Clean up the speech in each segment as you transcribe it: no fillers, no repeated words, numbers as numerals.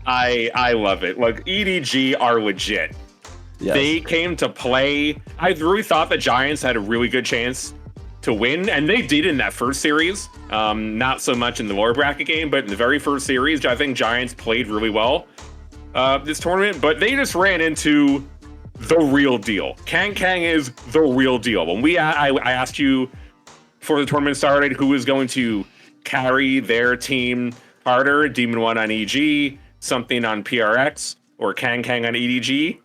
I love it. Look, EDG are legit. Yes. They came to play. I really thought the Giants had a really good chance to win, and they did in that first series. Not so much in the lower bracket game, but in the very first series, I think Giants played really well this tournament, but they just ran into the real deal. Kang is the real deal. When I asked you before the tournament started who was going to carry their team harder, Demon 1 on EG, something on PRX, or Kang on EDG,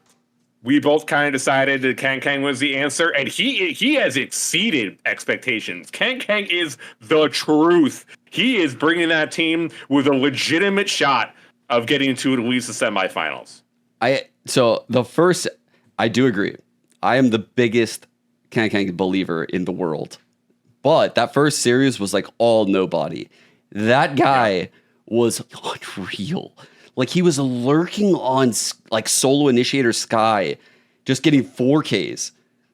we both kind of decided that Kang was the answer, and he has exceeded expectations. Kang is the truth. He is bringing that team with a legitimate shot of getting to at least the semifinals. I do agree. I am the biggest Kang believer in the world. But that first series was like all nobody. That guy was unreal. Like he was lurking on like solo initiator Sky, just getting 4Ks,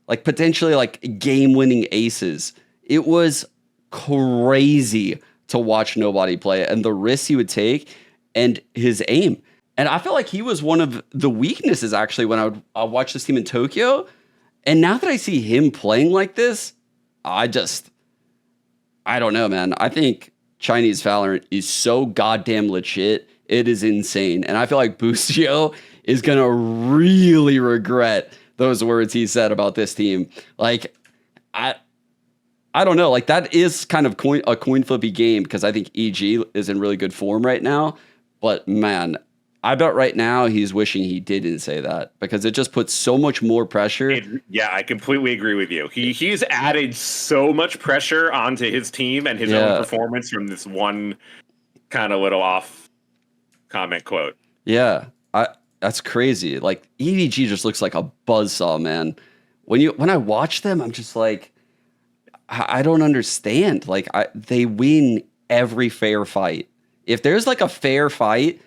like potentially like game-winning aces. It was crazy to watch nobody play and the risks he would take and his aim. And I feel like he was one of the weaknesses actually when I would watch this team in Tokyo. And now that I see him playing like this, I don't know, man. I think Chinese Valorant is so goddamn legit. It is insane. And I feel like Busio is going to really regret those words he said about this team. Like, I don't know. Like, that is kind of a coin flippy game because I think EG is in really good form right now. But, man, I bet right now he's wishing he didn't say that because it just puts so much more pressure. I completely agree with you. He's added so much pressure onto his team and his own performance from this one kind of little off comment quote. Yeah, that's crazy. Like EDG just looks like a buzzsaw, man. When I watch them, I'm just like, I don't understand. Like they win every fair fight. If there's like a fair fight,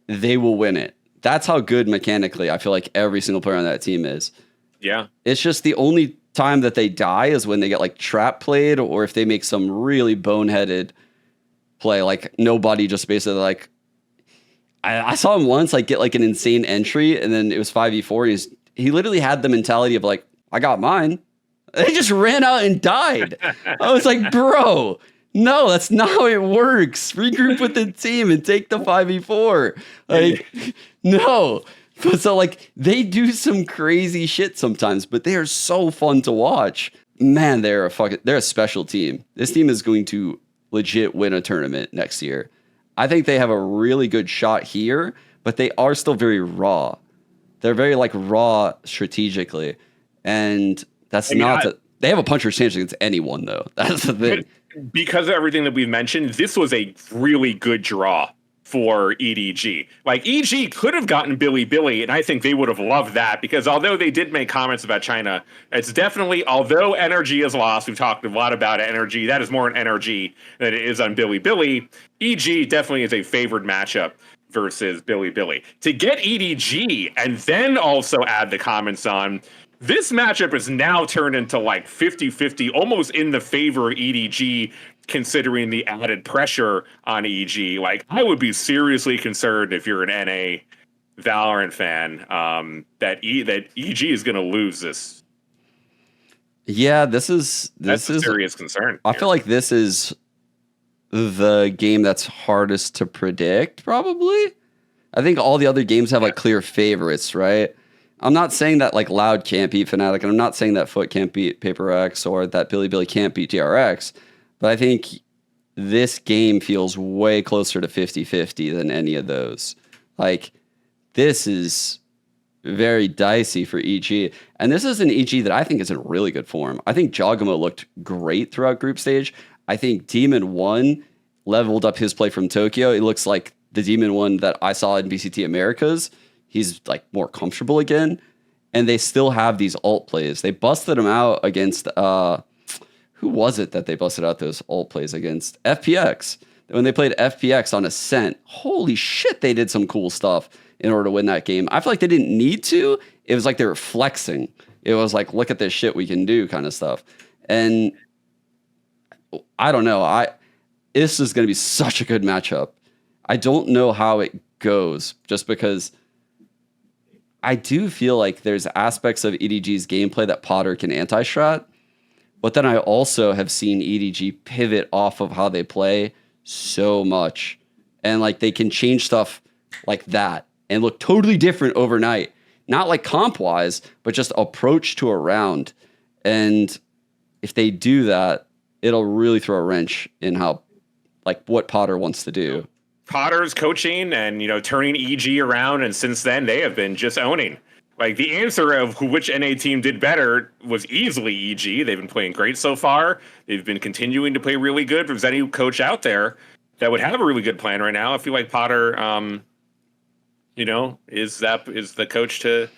they will win it. That's how good mechanically I feel like every single player on that team is. Yeah. It's just the only time that they die is when they get like trap played or if they make some really boneheaded play. Like nobody just basically like, I saw him once like get like an insane entry and then it was 5v4 and he literally had the mentality of like, I got mine. They just ran out and died. I was like, bro, no, that's not how it works. Regroup with the team and take the 5v4. Like, no. But so like they do some crazy shit sometimes, but they are so fun to watch. Man, they're a special team. This team is going to legit win a tournament next year. I think they have a really good shot here, but they are still very raw. They're very like raw strategically. And they have a puncher's chance against anyone though. That's the thing. Because of everything that we've mentioned, this was a really good draw for EDG. Like EG could have gotten Billy, and I think they would have loved that because although they did make comments about China, it's definitely, although energy is lost, we've talked a lot about energy, that is more an energy than it is on Billy. EG definitely is a favored matchup versus Billy. To get EDG and then also add the comments on, this matchup is now turned into like 50-50, almost in the favor of EDG, considering the added pressure on EG. Like, I would be seriously concerned if you're an NA Valorant fan that EG is going to lose this. Yeah, that's a serious concern. I feel like this is the game that's hardest to predict, probably. I think all the other games have like clear favorites, right? I'm not saying that like Loud can't beat Fnatic, and I'm not saying that Foot can't beat Paper X or that Billy can't beat DRX, but I think this game feels way closer to 50-50 than any of those. Like, this is very dicey for EG, and this is an EG that I think is in really good form. I think Jogamo looked great throughout group stage. I think Demon 1 leveled up his play from Tokyo. It looks like the Demon 1 that I saw in VCT Americas. He's like more comfortable again, and they still have these ult plays. They busted him out against who was it that they busted out those ult plays against? FPX. When they played FPX on Ascent, holy shit, they did some cool stuff in order to win that game. I feel like they didn't need to. It was like they were flexing. It was like, look at this shit we can do kind of stuff. And I don't know. This is going to be such a good matchup. I don't know how it goes, just because I do feel like there's aspects of EDG's gameplay that Potter can anti-strat, but then I also have seen EDG pivot off of how they play so much. And like they can change stuff like that and look totally different overnight. Not like comp-wise, but just approach to a round. And if they do that, it'll really throw a wrench in how, like, what Potter wants to do. Potter's coaching and, turning EG around, and since then they have been just owning. Like, the answer of which NA team did better was easily EG. They've been playing great so far. They've been continuing to play really good. If there's any coach out there that would have a really good plan right now, I feel like Potter, is the coach to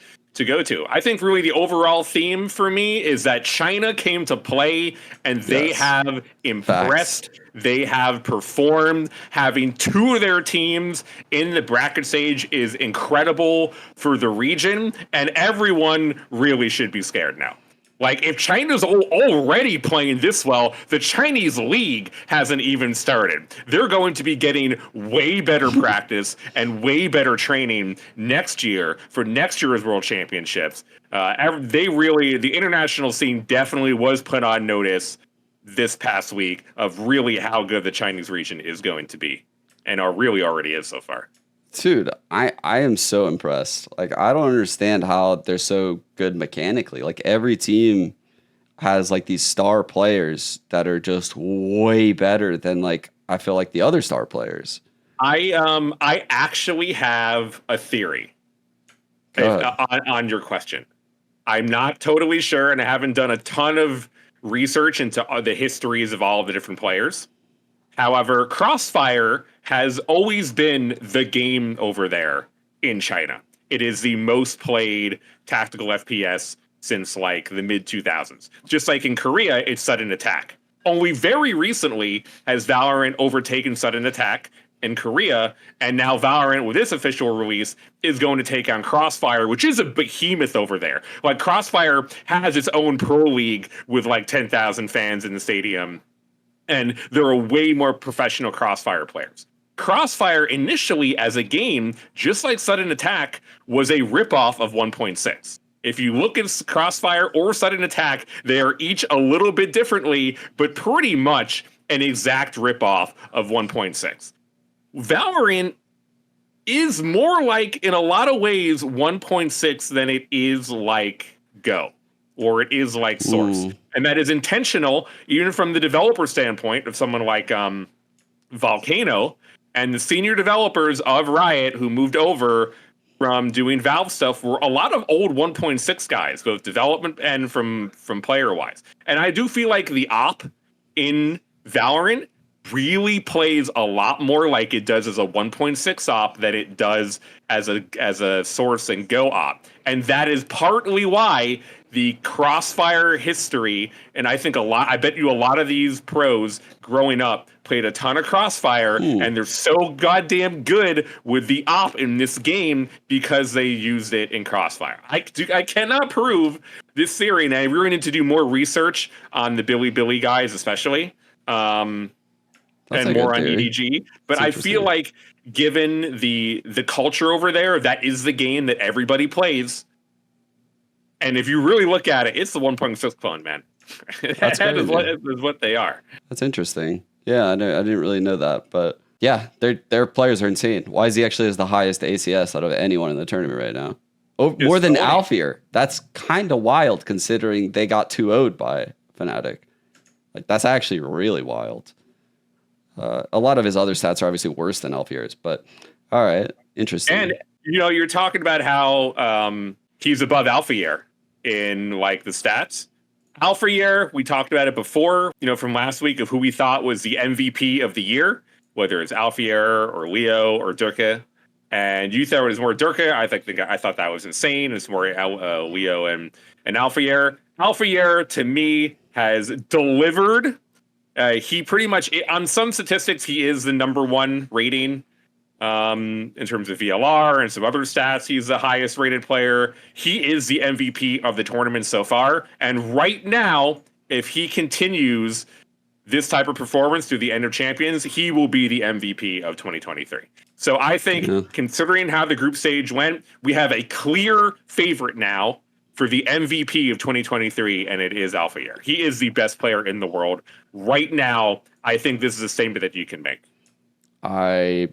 go to. I think really the overall theme for me is that China came to play and they have impressed. Facts. They have performed. Having two of their teams in the bracket stage is incredible for the region, and everyone really should be scared now. Like, if China's already playing this well, the Chinese league hasn't even started. They're going to be getting way better practice and way better training next year for next year's World Championships. The international scene definitely was put on notice this past week of really how good the Chinese region is going to be, and really already is so far. Dude, I am so impressed. Like, I don't understand how they're so good mechanically. Like, every team has like these star players that are just way better than, like, I feel like the other star players. I actually have a theory on your question. I'm not totally sure, and I haven't done a ton of research into the histories of all of the different players. However, Crossfire has always been the game over there in China. It is the most played tactical FPS since like the mid 2000s. Just like in Korea, it's Sudden Attack. Only very recently has Valorant overtaken Sudden Attack in Korea, and now Valorant, with its official release, is going to take on Crossfire, which is a behemoth over there. Like, Crossfire has its own pro league with like 10,000 fans in the stadium, and there are way more professional Crossfire players. Crossfire initially as a game, just like Sudden Attack, was a ripoff of 1.6. If you look at Crossfire or Sudden Attack, they are each a little bit differently, but pretty much an exact ripoff of 1.6. Valorant is more like, in a lot of ways, 1.6 than it is like Go, or it is like Source. Ooh. And that is intentional, even from the developer standpoint of someone like Volcano and the senior developers of Riot who moved over from doing Valve stuff were a lot of old 1.6 guys, both development and from player-wise. And I do feel like the op in Valorant really plays a lot more like it does as a 1.6 op than it does as a Source and Go op. And that is partly why the Crossfire history, and I bet you a lot of these pros growing up played a ton of Crossfire, and they're so goddamn good with the op in this game because they used it in Crossfire. I cannot prove this theory, and I really need to do more research on the Billy guys, especially. And more on EDG. But I feel like, given the culture over there, that is the game that everybody plays. And if you really look at it, it's the 1.6 clone, man. That is what they are. That's interesting. Yeah, I didn't really know that. But yeah, their players are insane. YZ actually has the highest ACS out of anyone in the tournament right now. More than Alfajer. That's kind of wild considering they got 2-0'd by Fnatic. Like, that's actually really wild. A lot of his other stats are obviously worse than Alfajer's, but all right, interesting. And you're talking about how he's above Alfajer in like the stats. Alfajer, we talked about it before, from last week, of who we thought was the MVP of the year, whether it's Alfajer or Leo or Durka. And you thought it was more Durka. I thought that was insane. It's more Leo and Alfajer. Alfajer, to me, has delivered. He pretty much, on some statistics, he is the number one rating in terms of VLR and some other stats. He's the highest rated player. He is the MVP of the tournament so far. And right now, if he continues this type of performance through the end of Champions, he will be the MVP of 2023. So I think, considering how the group stage went, we have a clear favorite now for the MVP of 2023, and it is Alfajer. He is the best player in the world right now. I think this is a statement that you can make. I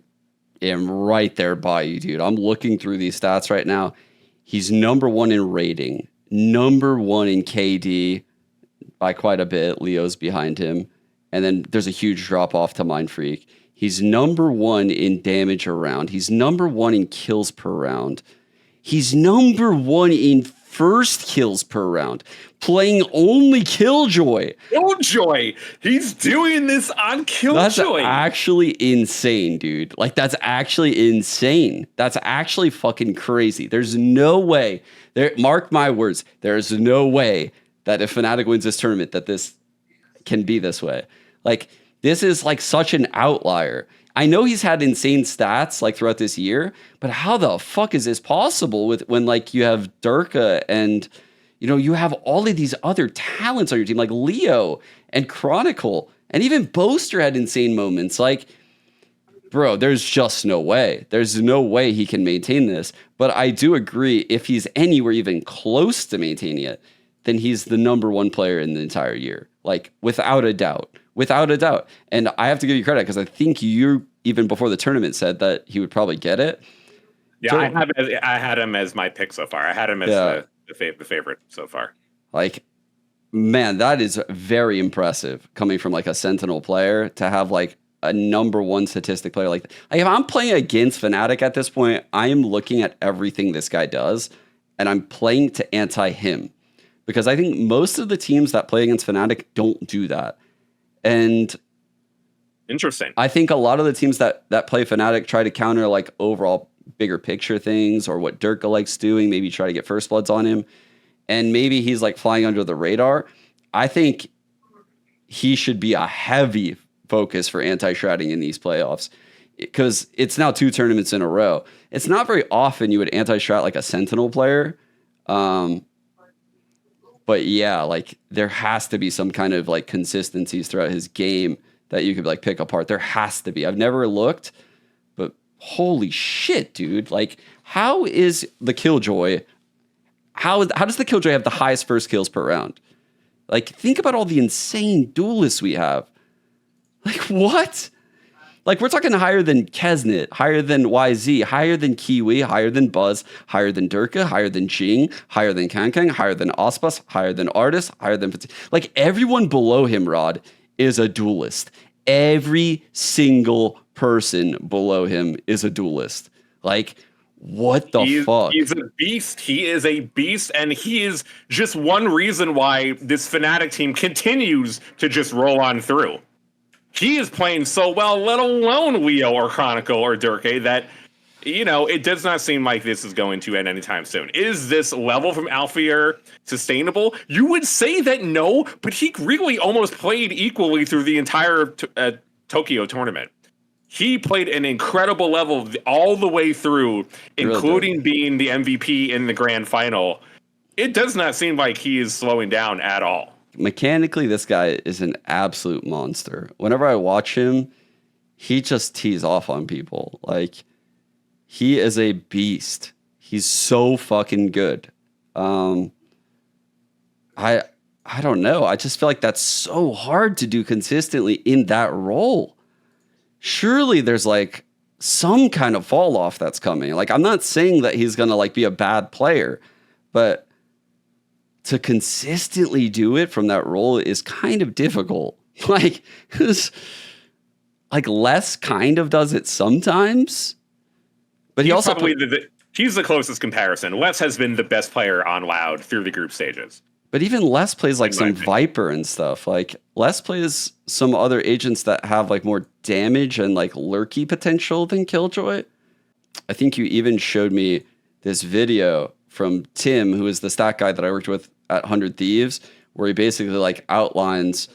am right there by you, dude. I'm looking through these stats right now. He's number 1 in rating, number 1 in KD by quite a bit. Leo's behind him. And then there's a huge drop off to Mind Freak. He's number 1 in damage around. He's number 1 in kills per round. He's number 1 in first kills per round, playing only Killjoy. Killjoy! He's doing this on Killjoy. That's actually insane, dude. Like, that's actually insane. That's actually fucking crazy. There's no way. Mark my words. There's no way that if Fnatic wins this tournament, that this can be this way. Like, this is like such an outlier. I know he's had insane stats like throughout this year, but how the fuck is this possible when like you have Durka and you have all of these other talents on your team like Leo and Chronicle and even Boaster had insane moments. Like, bro, there's just no way. There's no way he can maintain this. But I do agree, if he's anywhere even close to maintaining it, then he's the number 1 player in the entire year. Like, without a doubt. Without a doubt. And I have to give you credit because I think you, even before the tournament, said that he would probably get it. Yeah, so, I had him as my pick so far. I had him as the favorite so far. Like, man, that is very impressive coming from like a Sentinel player to have like a number 1 statistic player like that. Like, if I'm playing against Fnatic at this point, I am looking at everything this guy does and I'm playing to anti him. Because I think most of the teams that play against Fnatic don't do that. And interesting. I think a lot of the teams that play Fnatic try to counter like overall bigger picture things or what Durka likes doing, maybe try to get first bloods on him. And maybe he's like flying under the radar. I think he should be a heavy focus for anti-shrouding in these playoffs because it's now 2 tournaments in a row. It's not very often you would anti-shroud like a Sentinel player. But yeah, like there has to be some kind of like consistencies throughout his game that you could like pick apart. There has to be. I've never looked, but holy shit, dude. Like, how is the Killjoy? How does the Killjoy have the highest first kills per round? Like, think about all the insane duelists we have. Like, what? Like, we're talking higher than Kesnet, higher than YZ, higher than Kiwi, higher than Buzz, higher than Durka, higher than Jing, higher than Kankang, higher than Ospas, higher than Artis, higher than... Like, everyone below him, Rod, is a duelist. Every single person below him is a duelist. Like, what the fuck? He's a beast. He is a beast, and he is just one reason why this Fnatic team continues to just roll on through. He is playing so well, let alone Leo or Chronicle or Durkay, that, it does not seem like this is going to end anytime soon. Is this level from Alfajer sustainable? You would say that no, but he really almost played equally through the entire Tokyo tournament. He played an incredible level all the way through, including being the MVP in the grand final. It does not seem like he is slowing down at all. Mechanically, this guy is an absolute monster. Whenever I watch him, he just tees off on people. Like, he is a beast. He's so fucking good. I don't know. I just feel like that's so hard to do consistently in that role. Surely there's like some kind of fall off that's coming. Like, I'm not saying that he's gonna like be a bad player, but to consistently do it from that role is kind of difficult. Like, Les kind of does it sometimes, but he's the closest comparison. Les has been the best player on Loud through the group stages. But even Les plays like some Viper and stuff. Like, Les plays some other agents that have like more damage and like lurky potential than Killjoy. I think you even showed me this video from Tim, who is the stat guy that I worked with at 100 Thieves, where he basically like outlines,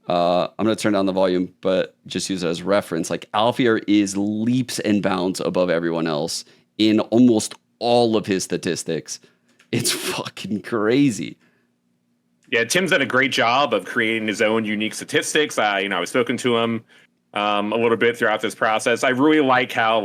I'm going to turn down the volume, but just use it as reference. Like, Alfajer is leaps and bounds above everyone else in almost all of his statistics. It's fucking crazy. Yeah, Tim's done a great job of creating his own unique statistics. I've spoken to him a little bit throughout this process. I really like how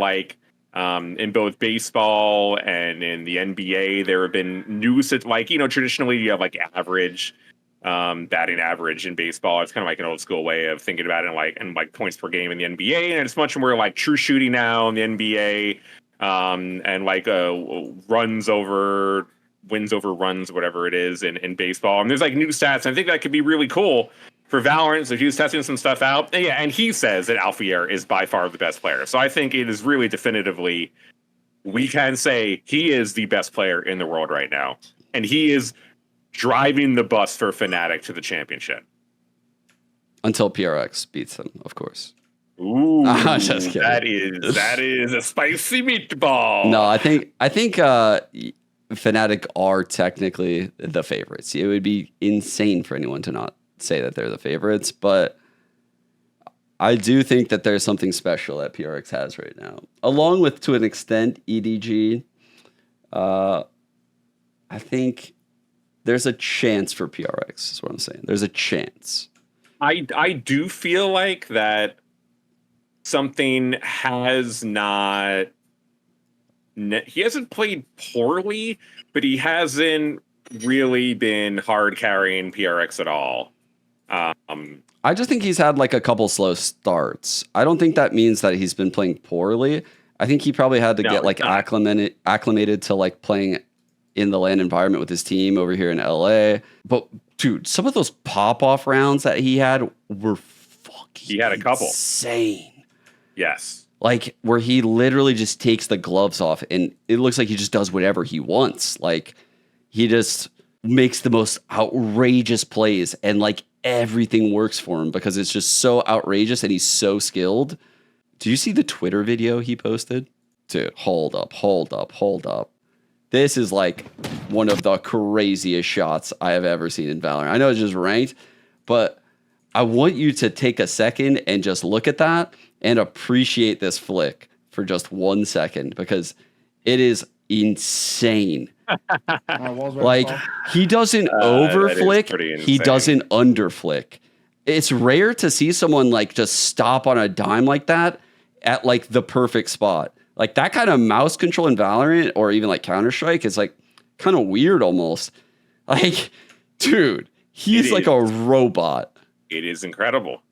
in both baseball and in the NBA, there have been news that traditionally you have like average batting average in baseball. It's kind of like an old school way of thinking about it in points per game in the NBA. And it's much more like true shooting now in the NBA, and wins over runs, whatever it is in baseball. And there's like new stats. And I think that could be really cool for Valorant. So he's testing some stuff out. And he says that Alfajer is by far the best player. So I think it is really definitively, we can say he is the best player in the world right now. And he is driving the bus for Fnatic to the championship. Until PRX beats him, of course. Ooh, just kidding. that is a spicy meatball. No, I think Fnatic are technically the favorites. It would be insane for anyone to not say that they're the favorites, but I do think that there's something special that PRX has right now, along with, to an extent, EDG. I think there's a chance for PRX, is what I'm saying. There's a chance. I do feel like that something has not... He hasn't played poorly, but he hasn't really been hard carrying PRX at all. I just think he's had like a couple slow starts. I don't think that means that he's been playing poorly. I think he probably had to get like acclimated to like playing in the LAN environment with his team over here in LA. But dude, some of those pop-off rounds that he had were fucking He had a couple. Insane. Yes. Like where he literally just takes the gloves off and it looks like he just does whatever he wants. Like he just makes the most outrageous plays and like everything works for him because it's just so outrageous and he's so skilled. Do you see the Twitter video he posted? Dude, hold up. This is like one of the craziest shots I have ever seen in Valorant. I know it's just ranked, but I want you to take a second and just look at that and appreciate this flick for just 1 second because it is insane. Like he doesn't over flick, he doesn't under flick. It's rare to see someone like just stop on a dime like that at like the perfect spot. Like that kind of mouse control in Valorant or even like Counter-Strike is like kind of weird almost. Like, dude, he's like a robot. It is incredible.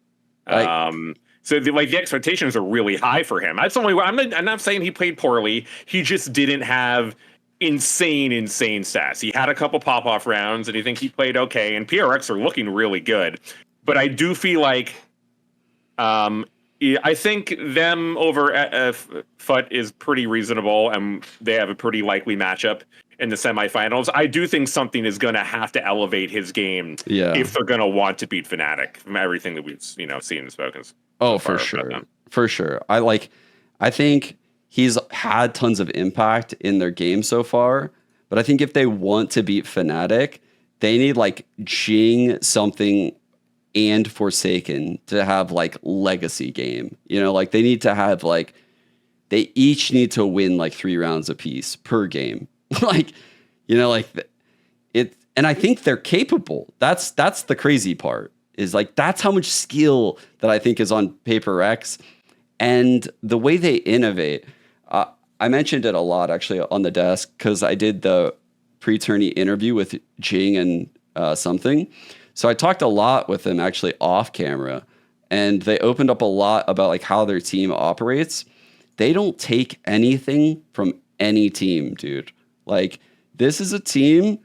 So the expectations are really high for him. That's only. I'm not saying he played poorly. He just didn't have insane stats. He had a couple pop-off rounds, and I think he played okay. And PRX are looking really good. But I do feel like, I think them over FUT is pretty reasonable, and they have a pretty likely matchup in the semifinals. I do think something is going to have to elevate his game if they're going to want to beat Fnatic from everything that we've seen and spoken. Oh, for sure. I think he's had tons of impact in their game so far, but I think if they want to beat Fnatic, they need like Jing, something, and Forsaken to have like legacy game. You know, like they need to have like they each need to win like 3 rounds apiece per game. Like, you know, like it, and I think they're capable. That's the crazy part. Is like that's how much skill that I think is on Paper X, and the way they innovate. I mentioned it a lot actually on the desk because I did the pre-tourney interview with Jing and something. So I talked a lot with them actually off camera, and they opened up a lot about like how their team operates. They don't take anything from any team, dude. Like this is a team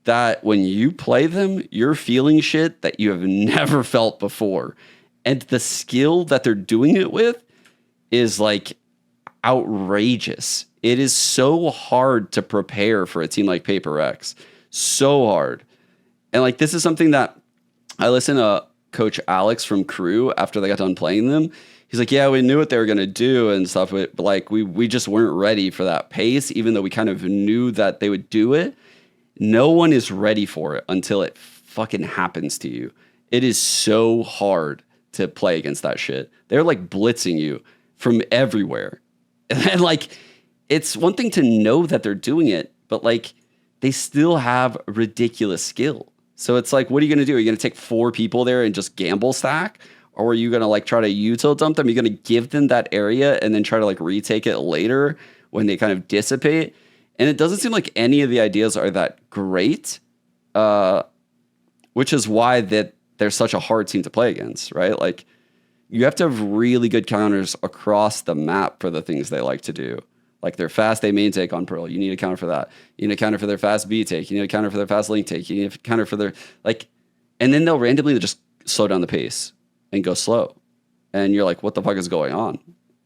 that when you play them, you're feeling shit that you have never felt before. And the skill that they're doing it with is like outrageous. It is so hard to prepare for a team like Paper X. So hard. And like this is something that I listened to Coach Alex from Crew after they got done playing them. He's like, yeah, we knew what they were going to do and stuff, but like we just weren't ready for that pace, even though we kind of knew that they would do it. No one is ready for it until it fucking happens to you. It is so hard to play against that shit. They're like blitzing you from everywhere. And like, it's one thing to know that they're doing it, but like they still have ridiculous skill. So it's like, what are you going to do? Are you going to take 4 people there and just gamble stack? Or are you going to like try to util dump them? You're going to give them that area and then try to like retake it later when they kind of dissipate. And it doesn't seem like any of the ideas are that great, which is why that they're such a hard team to play against, right? Like you have to have really good counters across the map for the things they like to do. Like their fast A main take on Pearl, you need a counter for that. You need a counter for their fast B take. You need a counter for their fast link take. You need a counter for their like, and then they'll randomly just slow down the pace and go slow. And you're like, what the fuck is going on?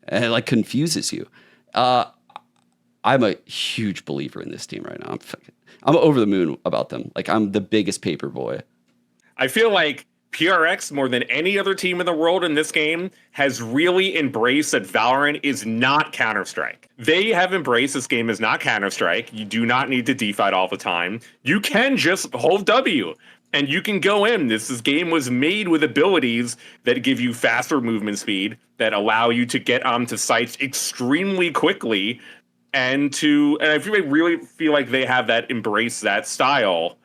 And it like confuses you. I'm a huge believer in this team right now. I'm over the moon about them. Like I'm the biggest paper boy. I feel like PRX, more than any other team in the world in this game, has really embraced that Valorant is not Counter-Strike. They have embraced this game as not Counter-Strike. You do not need to defight all the time. You can just hold W, and you can go in. This game was made with abilities that give you faster movement speed, that allow you to get onto sites extremely quickly, and I really feel like they have embrace that style,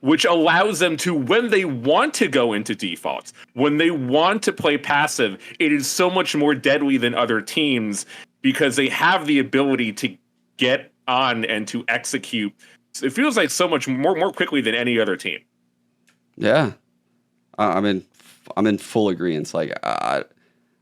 which allows them to, when they want to go into defaults, when they want to play passive, it is so much more deadly than other teams because they have the ability to get on and to execute. It feels like so much more quickly than any other team. Yeah, I'm in full agreement. Like I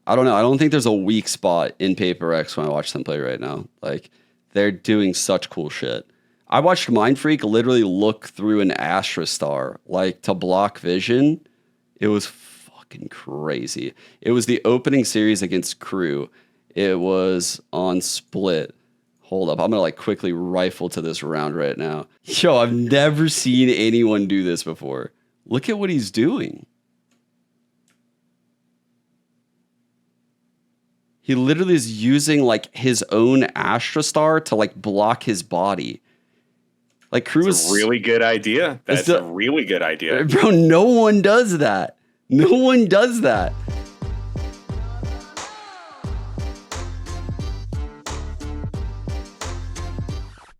don't know. I don't think there's a weak spot in Paper X when I watch them play right now. Like they're doing such cool shit. I watched Mindfreak literally look through an Astra Star, like to block vision. It was fucking crazy. It was the opening series against Crew. It was on Split. Hold up. I'm going to like quickly rifle to this round right now. Yo, I've never seen anyone do this before. Look at what he's doing. He literally is using like his own Astra Star to like block his body. Like Crew is a really good idea. That's a really good idea. Bro, no one does that. No one does that.